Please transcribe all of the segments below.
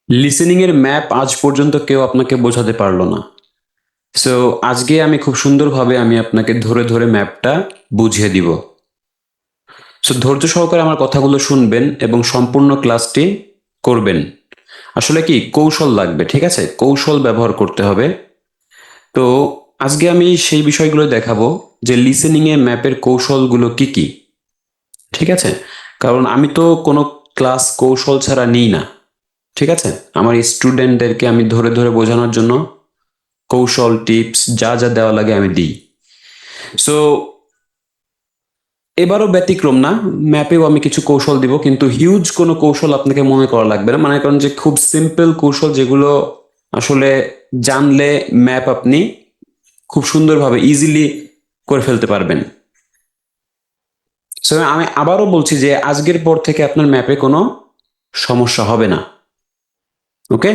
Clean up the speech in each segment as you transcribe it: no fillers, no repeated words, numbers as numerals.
Listening এর map আজ পর্যন্ত কেউ আপনাকে বোঝাতে পারলো না। সো আজকে আমি খুব সুন্দরভাবে আমি আপনাকে ধরে ধরে ম্যাপটা বুঝিয়ে দিব। সো ধৈর্য সহকারে আমার কথাগুলো শুনবেন এবং সম্পূর্ণ ক্লাসটি করবেন। আসলে কি কৌশল লাগবে, ঠিক আছে? কৌশল ব্যবহার করতে হবে। তো আজকে আমি সেই বিষয়গুলো দেখাবো যে লিসেনিং এ ম্যাপের কৌশলগুলো কি কি। ঠিক আছে? কারণ আমি তো কোনো ক্লাস কৌশল ছাড়া নিই না। ঠিক আছে? আমার স্টুডেন্টদেরকে আমি ধরে ধরে বোঝানোর জন্য কৌশল টিপস যা যা দেওয়া লাগে আমি দিই। সো এবারও ব্যতিক্রম না, ম্যাপেও আমি কিছু কৌশল দিব, কিন্তু হিউজ কোনো কৌশল আপনাকে মনে করা লাগবে না। মানে কারণ যে খুব সিম্পল কৌশল যেগুলো আসলে জানলে ম্যাপ আপনি খুব সুন্দরভাবে ইজিলি করে ফেলতে পারবেন। সো আমি আবারও বলছি যে আজকের পর থেকে আপনার ম্যাপে কোনো সমস্যা হবে না। ওকে,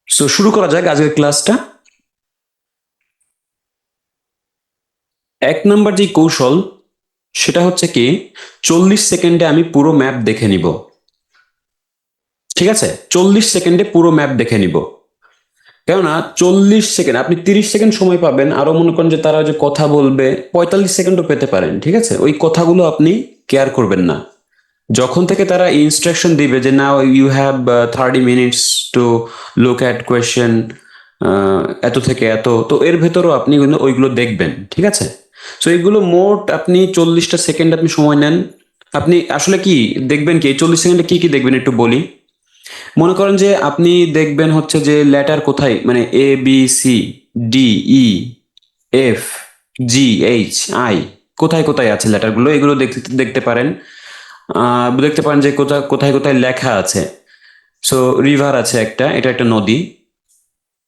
সো শুরু করা যাক আজকের ক্লাসটা। এক নাম্বার যে কৌশল সেটা হচ্ছে কি, 40 সেকেন্ডে আমি পুরো ম্যাপ দেখে নিব। ঠিক আছে, 40 সেকেন্ডে পুরো ম্যাপ দেখে নিব। কেননা 40 সেকেন্ড, আপনি 30 সেকেন্ড সময় পাবেন, আরো মনে করেন যে তারা যে কথা বলবে 45 সেকেন্ডও পেতে পারেন। ঠিক আছে, ওই কথাগুলো আপনি কেয়ার করবেন না। যখন থেকে তারা ইনস্ট্রাকশন দিবে যে now you have 30 minutes to look at question, এত থেকে এত, তো এর ভেতরও আপনি ওইগুলো দেখবেন। ঠিক আছে, সো এইগুলো মোট আপনি 40টা সেকেন্ড আপনি সময় নেন। আপনি আসলে কি দেখবেন, কি 40 সেকেন্ডে কি কি দেখবেন একটু বলি। মনে করেন যে আপনি দেখবেন হচ্ছে যে লেটার কোথায়, মানে ABCDE FGHI কোথায় কোথায় আছে লেটারগুলো, এগুলো দেখতে দেখতে পারেন। দেখতে পারেন যে কোথায় কোথায় কোথায় লেখা আছে। সো রিভার আছে একটা, এটা একটা নদী,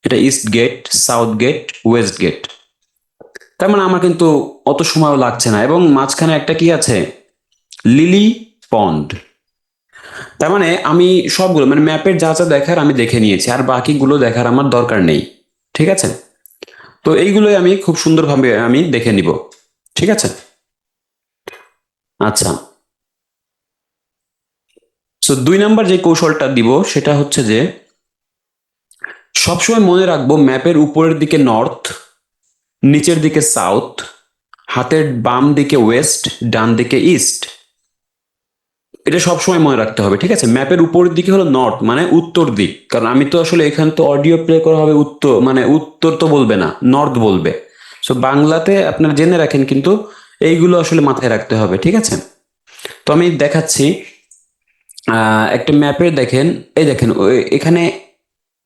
এটা east gate, south gate, west gate. তার মানে আমার কিন্তু অত সময়ও লাগছে না, এবং মাঝখানে একটা কি আছে, লিলি পন্ড। তার মানে আমি সবগুলো মানে ম্যাপের যা যা দেখার আমি দেখে নিয়েছি, আর বাকিগুলো দেখার আমার দরকার নেই। ঠিক আছে, তো এইগুলোই আমি খুব সুন্দরভাবে আমি দেখে নিব। ঠিক আছে, আচ্ছা। সো 2 নাম্বার যে কৌশলটা দিব সেটা হচ্ছে যে সবসময় মনে রাখবো ম্যাপের উপরের দিকে নর্থ, নিচের দিকে সাউথ, হাতের বাম দিকে ওয়েস্ট, ডান দিকে ইস্ট। এটা সবসময় মনে রাখতে হবে। ঠিক আছে, ম্যাপের উপরের দিকে হলো নর্থ, মানে উত্তর দিক। কারণ আমি তো আসলে এখানে তো অডিও প্লে করা হবে, উত্তর মানে উত্তর তো বলবে না, নর্থ বলবে। সো বাংলাতে আপনারা জেনে রাখেন, কিন্তু এইগুলো আসলে মাথায় রাখতে হবে। ঠিক আছে, তো আমি দেখাচ্ছি। একটা ম্যাপে দেখেন, এই দেখেন এখানে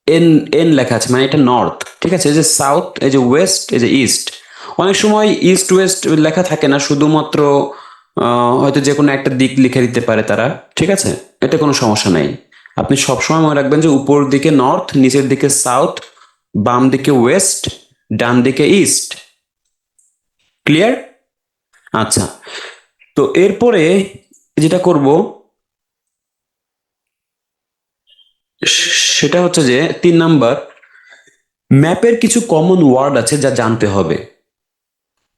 এন এন লেখা আছে, মানে এটা নর্থ। ঠিক আছে, এই যে সাউথ, এই যে ওয়েস্ট, এই যে ইস্ট। অনেক সময় ইস্ট ওয়েস্ট লেখা থাকে না, শুধুমাত্র হয়তো যে কোনো একটা দিক লিখে দিতে পারে তারা। ঠিক আছে, এতে কোনো সমস্যা নাই। আপনি সবসময় মনে রাখবেন যে উপর দিকে নর্থ, নিচের দিকে সাউথ, বাম দিকে ওয়েস্ট, ডান দিকে ইস্ট। ক্লিয়ার? আচ্ছা, তো এরপরে যেটা করব সেটা হচ্ছে যে 3 নাম্বার, ম্যাপের কিছু কমন ওয়ার্ড আছে যা জানতে হবে।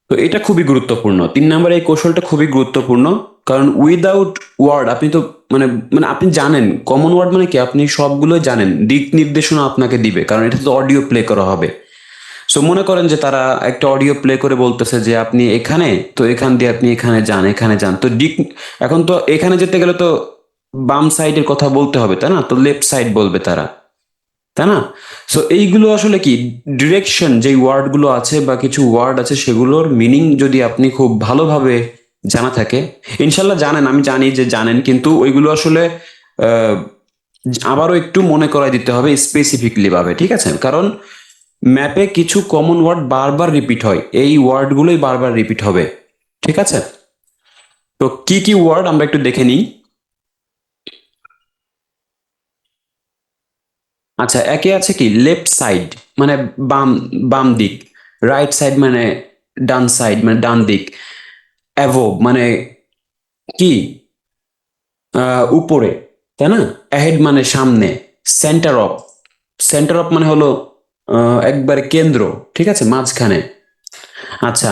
তো এটা খুবই গুরুত্বপূর্ণ, 3 নাম্বার এই কৌশলটা খুবই গুরুত্বপূর্ণ। কারণ উইদাউট ওয়ার্ড আপনি তো মানে মানে আপনি জানেন কমন ওয়ার্ড মানে কি, আপনি সবগুলো জানেন, দিক নির্দেশনা আপনাকে দিবে, কারণ এটা তো অডিও প্লে করা হবে। সো মনে করেন যে তারা একটা অডিও প্লে করে বলতেছে যে আপনি এখানে, তো এখান দিয়ে আপনি এখানে যান, এখানে যান, তো দিক, এখন তো এখানে যেতে গেলে তো বাম সাইডের কথা বলতে হবে, তাই না? তো লেফট সাইড বলবে তারা, তাই না? সো এইগুলো আসলে কি, ডিরেকশন যে ওয়ার্ড গুলো আছে বা কিছু ওয়ার্ড আছে সেগুলোর মিনিং যদি আপনি খুব ভালোভাবে জানা থাকে, ইনশাল্লাহ জানেন, আমি জানি যে জানেন, কিন্তু ওইগুলো আসলে আহ, আবারও একটু মনে করাই দিতে হবে স্পেসিফিকলি ভাবে। ঠিক আছে, কারণ ম্যাপে কিছু কমন ওয়ার্ড বারবার রিপিট হয়, এই ওয়ার্ড গুলোই বারবার রিপিট হবে। ঠিক আছে, তো কি কি ওয়ার্ড আমরা একটু দেখে নিই। আচ্ছা, একে আছে কি লেফট সাইড, মানে বাম, বাম দিক। রাইট সাইড মানে ডান সাইড, মানে ডান দিক। অ্যাভোভ মানে কি, উপরে, তাই না? অ্যাহেড মানে সামনে। সেন্টার অফ, সেন্টার অফ মানে হলো একবারে কেন্দ্র। ঠিক আছে, মাঝখানে। আচ্ছা,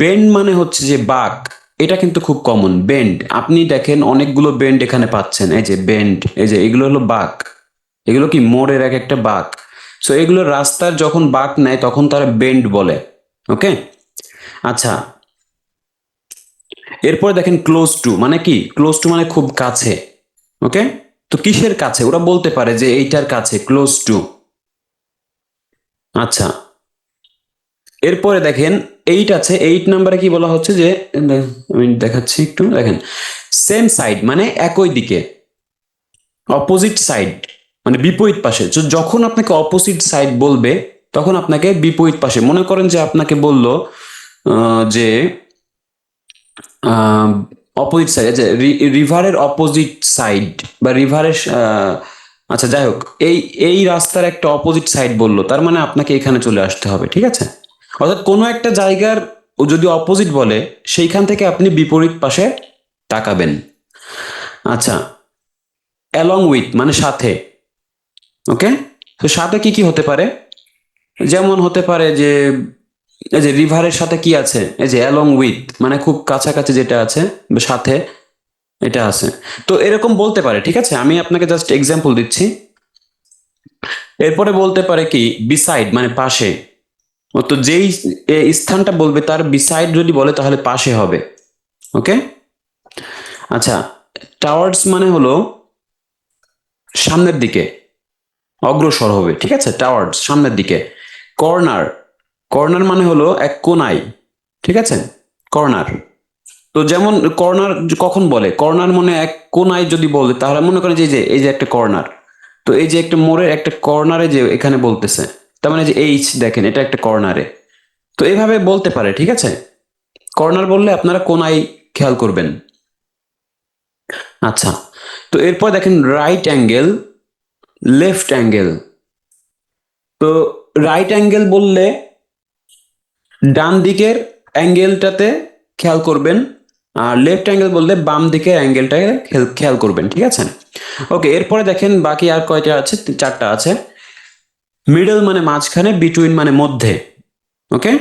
বেন্ড মানে হচ্ছে যে বাঁক। এটা কিন্তু খুব কমন, বেন্ড। আপনি দেখেন অনেকগুলো বেন্ড এখানে পাচ্ছেন, এই যে বেন্ড, এই যে এগুলো হলো বাঁক। এগুলো কি মোড়ের এক একটা বাঁক। সো এগুলো রাস্তার যখন বাঁক নেয় তখন তারা বেন্ড বলে। ওকে, আচ্ছা, এরপরে দেখেন ক্লোজ টু মানে কি? ক্লোজ টু মানে খুব কাছে। ওকে, তো কিসের কাছে? ওরা বলতে পারে যে এইটার কাছে, ক্লোজ টু। আচ্ছা, এরপরে দেখেন 8 আছে, 8 নাম্বারে কি বলা হচ্ছে যে, আমি দেখাচ্ছি একটু, দেখেন সেম সাইড মানে একই দিকে, অপোজিট সাইড মানে বিপরীত পাশে। তো যখন আপনাকে অপোজিট সাইড বলবে তখন আপনাকে বিপরীত পাশে, মনে করেন যে আপনাকে বলল যে অপোজিট সাইড, যে রিভারের অপোজিট সাইড বা রিভারের, আচ্ছা যাই হোক, এই এই রাস্তার একটা অপোজিট সাইড বললো, তার মানে আপনাকে এখানে চলে আসতে হবে। ঠিক আছে, অর্থাৎ কোনো একটা জায়গার ও যদি অপোজিট বলে সেইখান থেকে আপনি বিপরীত পাশে তাকাবেন। আচ্ছা, অ্যালং উইথ মানে সাথে। ওকে, তো সাথে কি কি হতে পারে? যেমন হতে পারে যে এই যে রিভারের সাথে কি আছে, এই যে অ্যালং উইথ মানে খুব কাছাকাছি যেটা আছে বা সাথে এটা আছে। তো এরকম বলতে পারে। ঠিক আছে, আমি আপনাকে জাস্ট এক্সাম্পল দিচ্ছি। এরপরে বলতে পারে কি বিসাইড মানে পাশে। ও তো যেই স্থানটা বলবে তার বিসাইড যদি বলে তাহলে পাশে হবে। ওকে, আচ্ছা, টাওয়ার্ডস মানে হলো সামনের দিকে, অগ্রসর হবে। ঠিক আছে, টাওয়ার্ডস সামনের দিকে। কর্নার, কর্নার মানে হলো এক কোনায়। ঠিক আছে, কর্নার। তো যেমন কর্নার কখন বলে, কর্নার মানে এক কোনায় যদি বলে তাহলে মনে করেন যে এই যে একটা কর্নার, তো এই যে একটা মোড়ের একটা কর্নারে যে এখানে বলতেছে, তার মানে যে এইচ দেখেন এটা একটা কর্নারে। তো এভাবে বলতে পারে। ঠিক আছে, কর্নার বললে আপনারা কোনায় খেয়াল করবেন। আচ্ছা, তো এরপর দেখেন রাইট অ্যাঙ্গেল, লেফট অ্যাঙ্গেল। তো রাইট অ্যাঙ্গেল বললে ডান দিকের অ্যাঙ্গেলটাতে খেয়াল করবেন, আর লেফট অ্যাঙ্গেল বললে বাম দিকের অ্যাঙ্গেলটাকে খেয়াল করবেন। ঠিক আছে, ওকে, এরপরে দেখেন বাকি আর কয়টা আছে, চারটা আছে। মিডল মানে মাঝখানে, বিটুইন মানে মধ্যে। ওকে,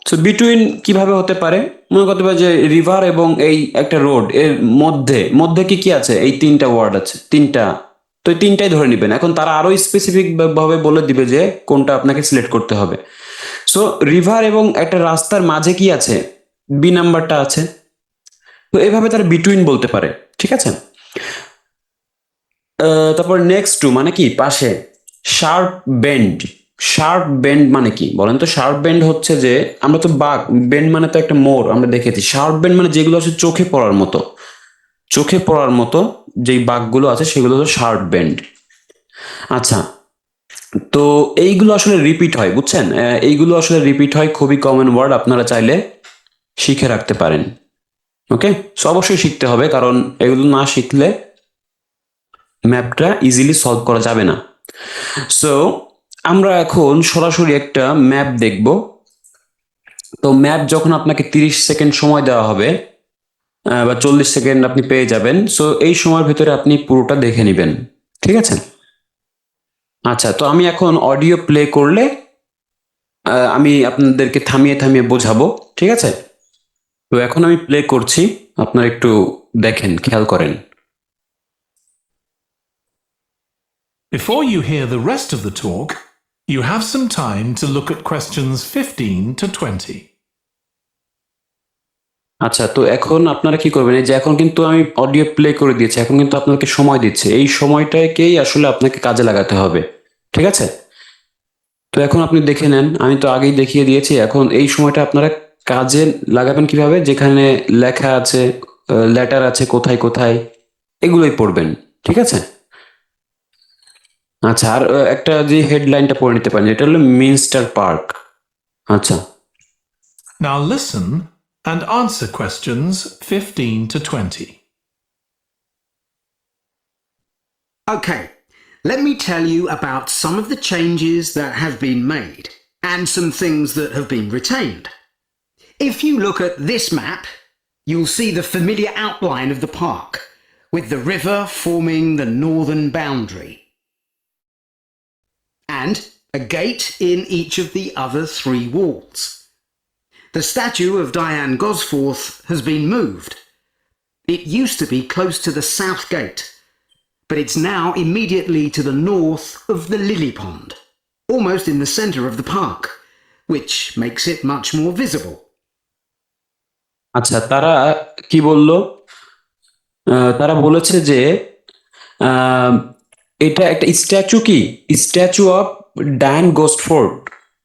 সো বিটুইন কিভাবে হতে পারে? মনে করতে পারে যে রিভার এবং এই একটা রোড এর মধ্যে, মধ্যে কি কি আছে? এই তিনটা ওয়ার্ড আছে, তিনটা। তো এই তিনটাই ধরে নেবেন। এখন তারা আরো স্পেসিফিক ভাবে বলে দিবে যে কোনটা আপনাকে সিলেক্ট করতে হবে। সো রিভার এবং একটা রাস্তার মাঝে কি আছে? বি নাম্বারটা আছে। তো এভাবে তারা বিটুইন বলতে পারে। ঠিক আছে, তারপর নেক্সট টু মানে কি? পাশে। শার্প বেন্ড, শার্প বেন্ড মানে কি বলেন তো? শার্প বেন্ড হচ্ছে যে, আমরা তো বাঁক, বেন্ড মানে তো একটা মোড় আমরা দেখেছি। শার্প বেন্ড মানে যেগুলো আছে চোখে পড়ার মতো, চোখে পড়ার মতো যেই বাঁকগুলো আছে সেগুলো হলো শার্প বেন্ড। আচ্ছা, তো এইগুলো আসলে রিপিট হয়, বুঝছেন? এইগুলো আসলে রিপিট হয়, খুবই কমন ওয়ার্ড, আপনারা চাইলে শিখে রাখতে পারেন। ওকে, সো অবশ্যই শিখতে হবে, কারণ এগুলো না শিখলে ম্যাপটা ইজিলি সলভ করা যাবে না। সো আমরা এখন সরাসরি একটা ম্যাপ দেখব। তো ম্যাপ যখন আপনাকে 30 সেকেন্ড সময় দেওয়া হবে বা 40 সেকেন্ড আপনি পেয়ে যাবেন, সো এই সময়ের ভিতরে আপনি পুরোটা দেখে নেবেন। ঠিক আছে, আচ্ছা, তো আমি এখন অডিও প্লে করলে আমি আপনাদেরকে থামিয়ে থামিয়ে বোঝাবো। ঠিক আছে, তো এখন আমি প্লে করছি, আপনারা একটু দেখেন, খেয়াল করেন। Before you hear the rest of the talk, you have some time to look at questions 15 to 20. আচ্ছা, তো এখন আপনারা কি করবেন? এই যে এখন কিন্তু আমি অডিও প্লে করে দিয়েছি, এখন কিন্তু আপনাকে সময় দিচ্ছে, এই সময়টাকেই আসলে আপনাকে কাজে লাগাতে হবে। ঠিক আছে, তো এখন আপনি দেখে নেন, আমি তো আগেই দেখিয়ে দিয়েছি। এখন এই সময়টা আপনারা কাজে লাগাবেন কিভাবে? যেখানে লেখা আছে, লেটার আছে কোথায় কোথায়, এগুলোই পড়বেন। ঠিক আছে, আচ্ছা, আর একটা যে হেডলাইনটা পড়ে নিতে পারেন, এটা হলো মিনস্টার পার্ক। আচ্ছা, Now listen and answer questions 15 to 20. Okay, let me tell you about some of the changes that have been made and some things that have been retained. If you look at this map, you'll see the familiar outline of the park, with the river forming the northern boundary, and a gate in each of the other three walls. The statue of Diane Gosforth has been moved. It used to be close to the south gate, but it's now immediately to the north of the lily pond, almost in the centre of the park, which makes it much more visible. আচ্ছা, তারা কি বলল? তারা বলেছে যে আহ, এটা একটা statue, কি statue of Diane Gostford.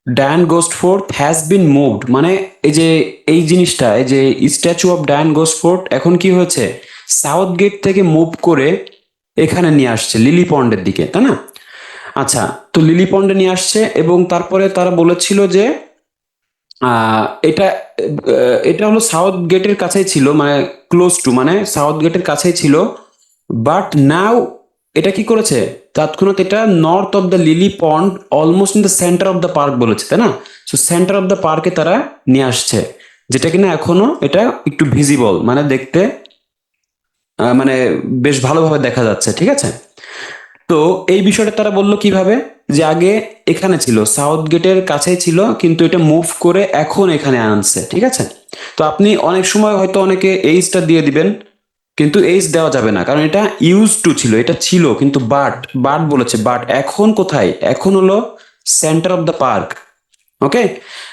Diane Gostford has been moved, মানে এই যে এই জিনিসটা, এই যে স্ট্যাচু অফ ডায়ান গোস্টফোর্ড এখন কি হয়েছে, সাউথ গেট থেকে মুভ করে এখানে নিয়ে আসছে লিলি পন্ডের দিকে, তাই না? আচ্ছা, তো লিলি পন্ডে নিয়ে আসছে এবং তারপরে তারা বলেছিল যে এটা এটা হলো সাউথ গেটের কাছেই ছিল, মানে ক্লোজ টু, মানে সাউথ গেটের কাছেই ছিল। বাট নাও এটা কি করেছে, তৎক্ষণাৎ এটা north of the lily pond, almost in the centre of the park বলেছে, তাই না? সো সেন্টার অফ দ্য পার্কে তারা নিয়ে আসছে, যেটা কিনা এখনো এটা একটু ভিজিবল, মানে দেখতে মানে বেশ ভালোভাবে দেখা যাচ্ছে, ঠিক আছে? তো এই বিষয়টা তারা বললো কিভাবে, যে আগে এখানে ছিল, সাউথ গেটের কাছেই ছিল, কিন্তু এটা মুভ করে এখন এখানে আনছে, ঠিক আছে? তো আপনি অনেক সময় হয়তো অনেকে এইজটা দিয়ে দিবেন, কিন্তু এইজ দেওয়া যাবে না, কারণ এটা ইউজ টু ছিল, এটা ছিল, কিন্তু বাট বাট বলেছে, বাট এখন কোথায়, এখন হলো centre of the park. Okay,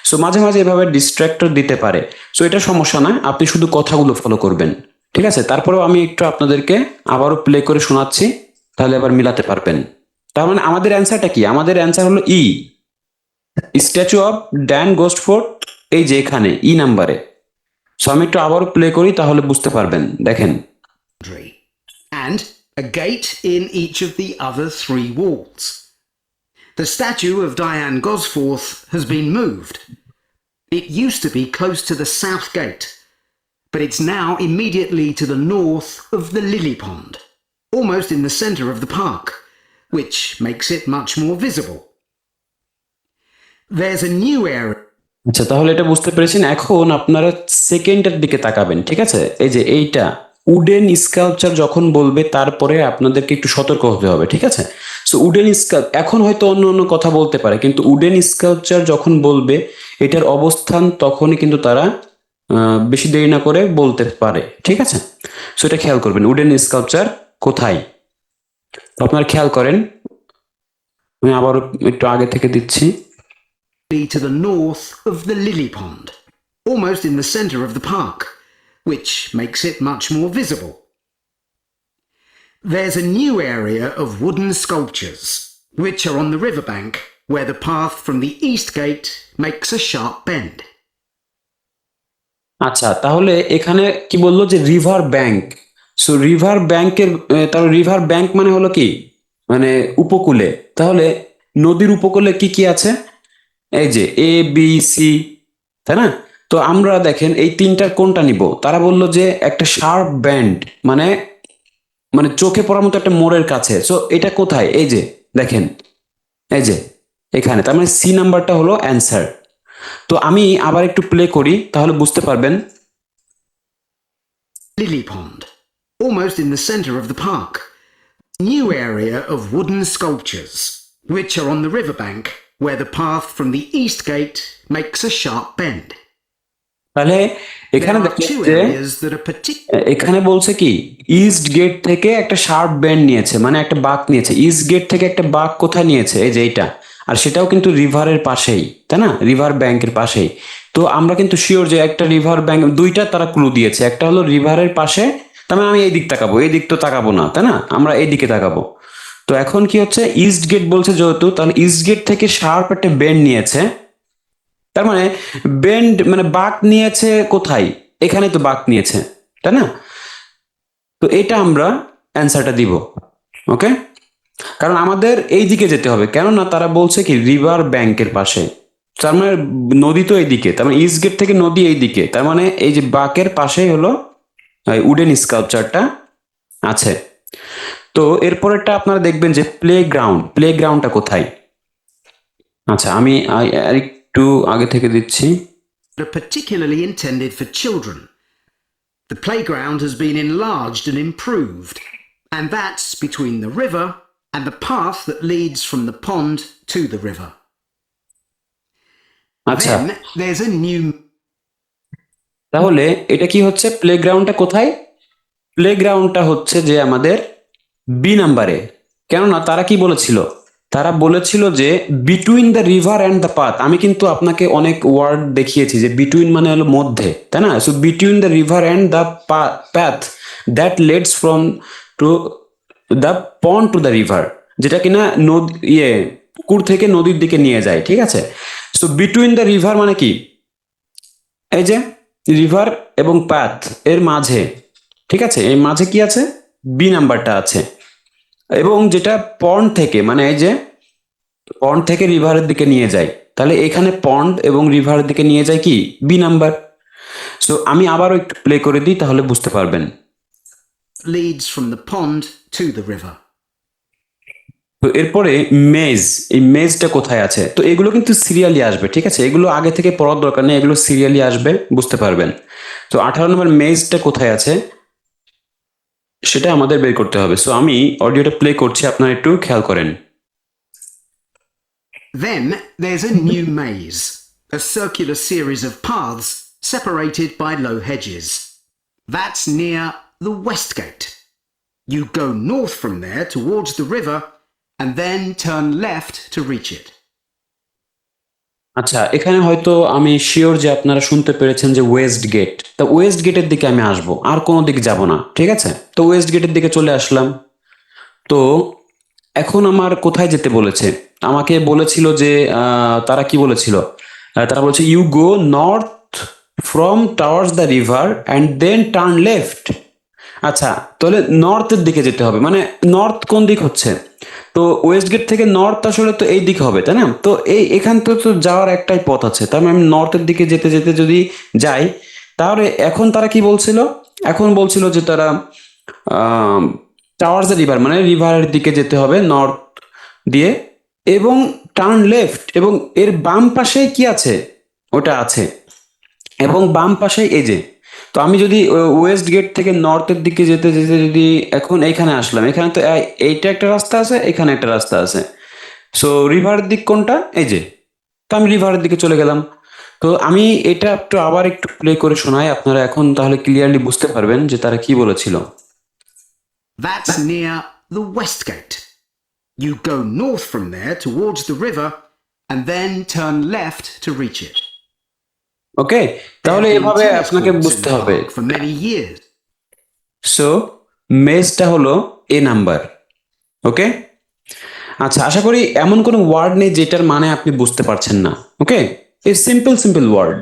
so মাঝে মাঝে এভাবে ডিস্ট্রাক্টর দিতে পারে, সো এটা সমস্যা না, আপনি শুধু কথাগুলো ফলো করবেন, ঠিক আছে? তারপরেও আমি একটু আপনাদেরকে আবারও প্লে করে শোনাচ্ছি, তাহলে আবার মিলাতে পারবেন। তার মানে আমাদের অ্যান্সারটা কি? আমাদের অ্যান্সার হলো ই, স্ট্যাচু অফ ড্যান গোস্টফোর্ড, এই যে এখানে ই নাম্বারে। সো আমি একটু আবারও প্লে করি, তাহলে বুঝতে পারবেন, দেখেন। And a gate in each of the other three walls. The statue of Diane Gosforth has been moved. It used to be close to the south gate, but it's now immediately to the north of the lily pond, almost in the centre of the park, which makes it much more visible. There's a new area. আচ্ছা, তাহলে এটা বুঝতে পেরেছেন। এখন আপনারা সেকেন্ডের দিকে তাকাবেন, ঠিক আছে? এই যে এইটা উডেন স্কাল্পচার যখন বলবে, তারপরে আপনাদেরকে একটু সতর্ক হতে হবে, ঠিক আছে? সো উডেন এখন হয়তো অন্য অন্য কথা বলতে পারে, কিন্তু উডেন স্কাল্পচার যখন বলবে এটার অবস্থান, তখনই কিন্তু তারা বেশি দেরি না করে বলতে পারে, ঠিক আছে? সো এটা খেয়াল করবেন, উডেন স্কাল্পচার কোথায়। তো আপনারা খেয়াল করেন, আমি আবারও একটু আগে থেকে দিচ্ছি। To the north of the lily pond, almost in the centre of the park, which makes it much more visible. There's a new area of wooden sculptures, which are on the riverbank, where the path from the east gate makes a sharp bend. আচ্ছা, তাহলে এখানে কি বললো, যে river bank. So river ব্যাংকের, তাহলে river bank মানে হলো কি, মানে উপকূলে। তাহলে নদীর উপকূলে কি কি আছে, এই যে এ বি সি, তাই না? তো আমরা দেখেন এই তিনটার কোনটা নিব। তারা বলল যে একটা শার্প ব্যান্ড, মানে মানে চোখে পড়ার মতো একটা মোড়ের কাছে। সো এটা কোথায়, এই যে দেখেন, এই যে এখানে, তার মানে সি নাম্বারটা হলো অ্যান্সার। তো আমি আবার একটু প্লে করি, তাহলে বুঝতে পারবেন। Lily pond, almost in the centre of the park. New area of wooden sculptures, which are on the riverbank, where the path from the east gate makes a sharp bend. তাহলে এখানে There are দেখেন two যে areas that are particularly এখানে বলছে কি, east gate থেকে একটা sharp band নিয়েছে, মানে একটা বাঁক নিয়েছে। ইস্ট গেট থেকে একটা বাঁক কোথায় নিয়েছে, এই যে এইটা, আর সেটাও কিন্তু রিভারের পাশেই, তাই না? রিভার ব্যাংকের পাশেই। তো আমরা কিন্তু শিওর যে একটা রিভার ব্যাংক, দুইটা তারা ক্লু দিয়েছে, একটা হলো রিভারের পাশে, তার মানে আমি এই দিক তাকাবো, এই দিক তো তাকাবো না, তাই না? আমরা এই দিকে তাকাবো। তো এখন কি হচ্ছে, ইস্ট গেট বলছে যেহেতু, তাহলে ইস্ট গেট থেকে শার্প একটা বেন্ড নিয়েছে, তার মানে বেন্ড মানে বাঁক নিয়েছে কোথায়, এখানে তো বাঁক নিয়েছে, তাই না? তো এটা আমরা অ্যান্সারটা দিব, ওকে? কারণ আমাদের এই দিকে যেতে হবে, কেননা তারা বলছে কি রিভার ব্যাংকের পাশে, তার মানে নদী তো এইদিকে, তার মানে ইস্ট গেট থেকে নদী এই দিকে, তার মানে এই যে বাঁকের পাশেই হলো উডেন স্কাল্পচারটা আছে। তো এরপরেরটা আপনারা দেখবেন যে প্লেগ্রাউন্ডটা কোথায়। আচ্ছা, আমি আরেকটু আগে থেকে দিচ্ছি। are particularly intended for children. The playground has been enlarged and improved, and that's between the river and the path that leads from the pond to the river. আচ্ছা, Then there's a new তাহলে এটা কি হচ্ছে, প্লেগ্রাউন্ডটা কোথায়? প্লেগ্রাউন্ডটা হচ্ছে যে আমাদের B নাম্বারে। কেননা তারা কি বলেছিল, তারা বলেছিল যে between the river and the path. আমি কিন্তু আপনাকে অনেক ওয়ার্ড দেখিয়েছি যে বিটুইন মানে হলো মধ্যে, তাই না? So between the river and the path that leads from to the pond to the river, যেটা কিনা নদী পুকুর থেকে নদীর দিকে নিয়ে যায়, ঠিক আছে? সো বিটুইন দ্য রিভার মানে কি, এই যে রিভার এবং প্যাথ এর মাঝে, ঠিক আছে, এই মাঝে কি আছে, বি নাম্বারটা আছে। এবং যেটা পন্ড থেকে, মানে এই যে পন্ড থেকে রিভারের দিকে নিয়ে যায়, তাহলে এখানে পন্ড এবং রিভারের দিকে নিয়ে যায় কি, বি নাম্বার। সো আমি আবারও একটু প্লে করে দিই, তাহলে বুঝতে পারবেন। Leads from the pond to the river. তো এরপরে মেজ, এই মেজটা কোথায় আছে? তো এগুলো কিন্তু সিরিয়ালি আসবে, ঠিক আছে, এগুলো আগে থেকে পড়ার দরকার নেই, এগুলো সিরিয়ালি আসবে, বুঝতে পারবেন। তো 18 নম্বর মেজটা কোথায় আছে সেটা আমাদের বের করতে হবে। সো আমি অডিওটা প্লে করছি, আপনারা একটু খেয়াল করেন। Then there's a new maze, a circular series of paths separated by low hedges. That's near the west gate. You go north from there towards the river and then turn left to reach it. আচ্ছা, এখানে হয়তো আমি sure যে আপনারা শুনতে পেরেছেন যে West gate. তো ওয়েস্ট গেটের দিকে আমি আসবো, আর কোনো দিকে যাব না, ঠিক আছে? তো ওয়েস্ট গেটের দিকে চলে আসলাম। তো এখন আমার কোথায় যেতে বলেছে? আমাকে বলেছিল যে তারা কি বলেছিল, তারা বলেছে you go north from towards the river and then turn left. আচ্ছা, তাহলে নর্থের দিকে যেতে হবে, মানে নর্থ কোন দিক হচ্ছে? তো ওয়েস্ট গেট থেকে নর্থ আসলে তো এই দিক হবে, তাই না? তো এখান থেকে তো যাওয়ার একটাই পথ আছে, তার মানে আমি নর্থের দিকে যেতে যেতে যদি যাই, তাহলে এখন তারা কি বলছিল, এখন বলছিল যে তারা টাওয়ার্স দ্য রিভার, মানে রিভারের দিকে যেতে হবে নর্থ দিয়ে, এবং টার্ন লেফট, এবং এর বাম পাশে কি আছে, ওটা আছে, এবং বাম পাশে এই যে। তো আমি যদি ওয়েস্ট গেট থেকে নর্থের দিকে যেতে যেতে যদি এখন এইখানে আসলাম, এখানে তো এইটা একটা রাস্তা আছে, এখানে একটা রাস্তা আছে। সো রিভারের দিক কোনটা, এই যে। তো আমি রিভারের দিকে চলে গেলাম। তো আমি এটা একটু আবার একটু প্লে করে শোনাই, আপনারা এখন তাহলে ক্লিয়ারলি বুঝতে পারবেন যে তারা কি বলেছিল। That's near the west gate. You go north from there towards the river and then turn left to reach it. Okay, There তাহলে have been এভাবে tennis আপনাকে courts in বুঝতে the হবে। park for many years. So মেজটা হলো এ number. ওকে, আচ্ছা, আশা করি এমন কোনো ওয়ার্ড নেই যেটার মানে আপনি বুঝতে পারছেন না। ওকে, এই সিম্পল সিম্পল ওয়ার্ড,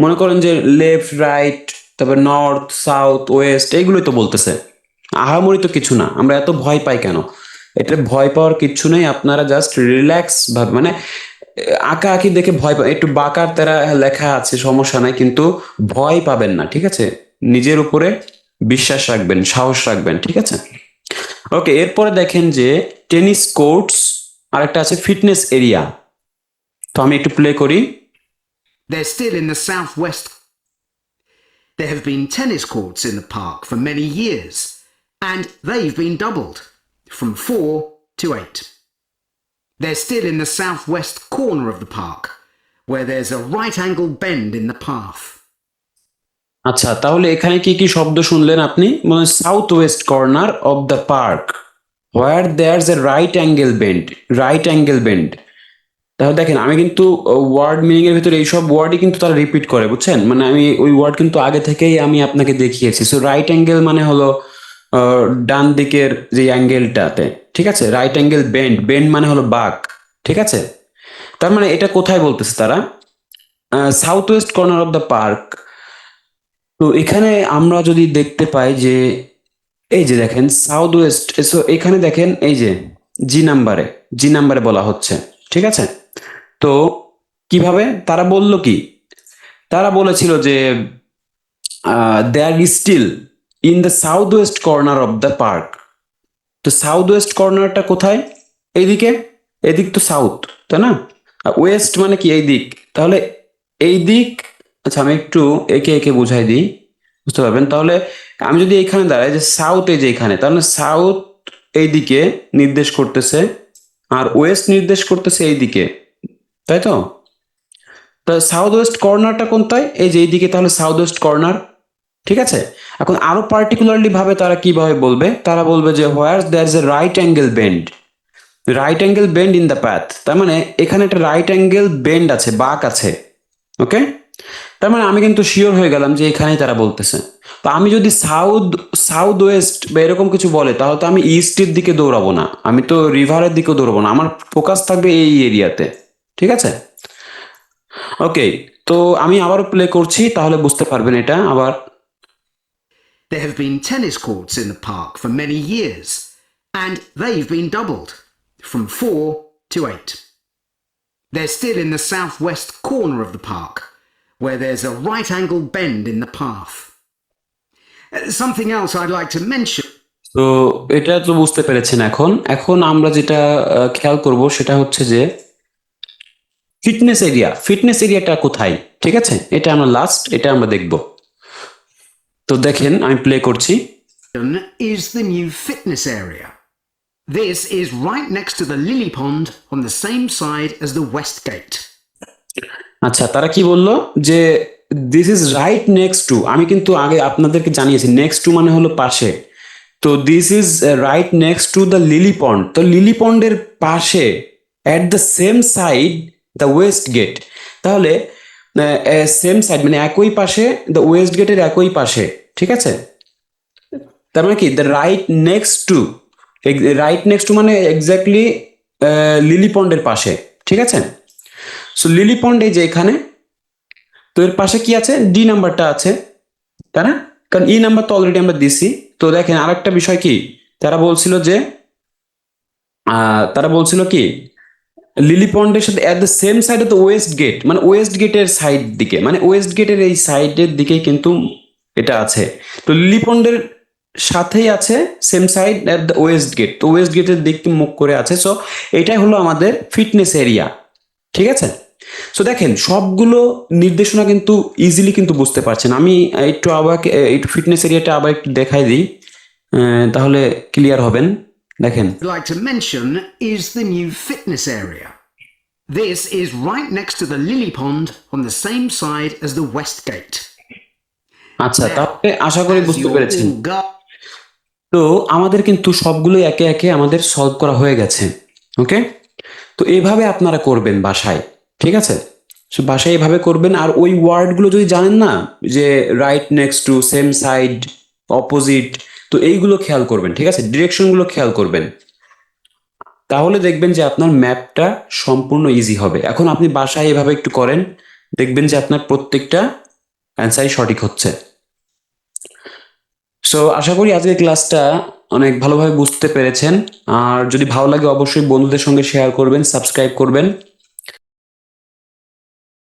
মনে করেন যে লেফট রাইট, তারপর নর্থ সাউথ ওয়েস্ট, এইগুলোই তো বলতেছে, আহামরি তো কিছু না। আমরা এত ভয় পাই কেন? এটা ভয় পাওয়ার কিচ্ছু নেই, আপনারা জাস্ট রিল্যাক্স ভাবে, মানে আঁকা আঁকি দেখে ভয় পাবেন, একটু বাঁকার তেরা লেখা আছে সমস্যা নাই, কিন্তু ভয় পাবেন না, ঠিক আছে? নিজের উপরে বিশ্বাস রাখবেন, সাহস রাখবেন, ঠিক আছে? ওকে, এরপরে দেখেন যে টেনিস কোর্টস আর একটা আছে ফিটনেস এরিয়া। তো আমি একটু প্লে করি। They're still in the southwest. There have been tennis courts in the park for many years, and they've been doubled from 4 to 8. They're still in the southwest corner of the park, where there's a right angle bend in the path. আচ্ছা, তাহলে এখানে কি কি শব্দ শুনলেন আপনি? মানে south west corner of the park where there's A right angle bend, right angle bend. তাহলে দেখেন, আমি কিন্তু ওয়ার্ড মিনিং এর ভিতরে এইসব ওয়ার্ডই কিন্তু তারা রিপিট করে, বুঝছেন? মানে আমি ওই ওয়ার্ড কিন্তু আগে থেকেই আমি আপনাকে দেখিয়েছি। সো রাইট অ্যাঙ্গেল মানে হলো ডান দিকের যে অ্যাঙ্গেলটাতে, ঠিক আছে? রাইট অ্যাঙ্গেল বেন্ড, বেন্ড মানে হলো বাঁক, ঠিক আছে? তার মানে এটা কোথায় বলতেছে তারা? South west corner of the park. তো এখানে আমরা যদি দেখতে পাই যে এই যে দেখেন সাউথ ওয়েস্ট, সো এখানে দেখেন এই যে জি নাম্বারে, জি নাম্বারে বলা হচ্ছে, ঠিক আছে? তো কিভাবে তারা বলল কি, তারা বলেছিল যে there is still in the south west corner of the park. তো সাউথ ওয়েস্ট কর্নারটা কোথায়? এইদিকে, এদিক তো সাউথ, তাই না? ওয়েস্ট মানে কি এই দিক, তাহলে এই দিক। আচ্ছা, আমি একটু একে একে বুঝাই দিই, বুঝতে পারবেন। তাহলে আমি যদি এখানে দাঁড়াই যে সাউথ, এই যে এখানে, তাহলে সাউথ এই দিকে নির্দেশ করতেছে, আর ওয়েস্ট নির্দেশ করতেছে এই দিকে, তাই তো? তা সাউথ ওয়েস্ট কর্নারটা কোনটায়? এই যে এইদিকে, তাহলে সাউথ ওয়েস্ট কর্নার। ঠিক আছে? এখন আরো পার্টিকুলারলি ভাবে তারা কিভাবে বলবে, তারা বলবে যে where there is a right angle bend, right angle bend in the path, তার মানে এখানে একটা রাইট অ্যাঙ্গেল বেন্ড আছে, বাঁক আছে। ওকে, তার মানে আমি কিন্তু শিওর হয়ে গেলাম যে এখানেই তারা বলতেছে। তো আমি যদি সাউথ ওয়েস্ট বা এরকম কিছু বলে, তাহলে তো আমি ইস্টের দিকে দৌড়াবো না, আমি তো রিভারের দিকেও দৌড়াবো না, আমার ফোকাস থাকবে এই এরিয়াতে। ঠিক আছে? ওকে, তো আমি আবারও প্লে করছি, তাহলে বুঝতে পারবেন এটা আবার। There have been tennis courts in the park for many years, and they've been doubled from 4 to 8. They're still in the southwest corner of the park, where there's a right angle bend in the path. Something else I'd like to mention. তো এটা তো বুঝতে পেরেছেন। এখন এখন আমরা যেটা খেয়াল করব সেটা হচ্ছে যে ফিটনেস এরিয়াটা কোথায়। ঠিক আছে, এটা আমরা এটা আমরা দেখব। তো দেখেন আমি প্লে করছি। Is the new fitness area. This is right next to the lily pond on the same side as the west gate. আচ্ছা, তারা কি বললো যে this is right next to, আমি কিন্তু আগে আপনাদেরকে জানিয়েছি নেক্সট টু মানে হলো পাশে। তো this is right next to the lily pond, তো লিলি পন্ডের পাশে at the same side the west gate, তাহলে সেম সাইড মানে একই পাশে, দ্য ওয়েস্ট গেটের একই পাশে। ঠিক আছে, তার মানে কি দ্য রাইট নেক্সট টু মানে এক্স্যাক্টলি লিলি পন্ডের পাশে। ঠিক আছে, সো লিলি পন্ড এই যে এখানে, তো এর পাশে কি আছে, ডি নাম্বারটা আছে, তাই না? কারণ ই নাম্বার তো অলরেডি আমরা দিছি। তো দেখেন আরেকটা বিষয় কি, তারা বলছিল কি লিলি পন্ডের সাথে at the same side of the west gate, মানে ওয়েস্ট গেটের সাইড দিকে, মানে ওয়েস্ট গেটের এই সাইডের দিকে কিন্তু এটা আছে। তো লিলি পন্ডের সাথেই আছে same side at the west gate, তো ওয়েস্ট গেটের দিকে মুখ করে আছে। সো এটাই হলো আমাদের ফিটনেস এরিয়া। ঠিক আছে, সো দেখেন সবগুলো নির্দেশনা কিন্তু ইজিলি কিন্তু বুঝতে পারছেন। আমি একটু ফিটনেস এরিয়াটা আবার একটু দেখাই দিই, তাহলে ক্লিয়ার হবেন। দেখেন I'd like to mention is the new fitness area. This is right next to the lily pond on the same side as the west gate. আচ্ছা, তাহলে আশা করি As বুঝতে you're পেরেছেন। all go- তো আমাদের কিন্তু সবগুলোই একে একে আমাদের সলভ করা হয়ে গেছে। ওকে, তো এইভাবে আপনারা করবেন বাসায়। ঠিক আছে, সো বাসায় এইভাবে করবেন। আর ওই ওয়ার্ডগুলো যদি জানেন না, যে right next to, same side, opposite, তো এইগুলো খেয়াল করবেন। ঠিক আছে, ডিরেকশনগুলো খেয়াল করবেন, তাহলে দেখবেন যে আপনার ম্যাপটা সম্পূর্ণ ইজি হবে। এখন আপনি বাসায় এভাবে একটু করেন, দেখবেন যে আপনার প্রত্যেকটা অ্যান্সারই সঠিক হচ্ছে। সো আশা করি আজকের ক্লাসটা অনেক ভালোভাবে বুঝতে পেরেছেন। আর যদি ভালো লাগে অবশ্যই বন্ধুদের সঙ্গে শেয়ার করবেন, সাবস্ক্রাইব করবেন।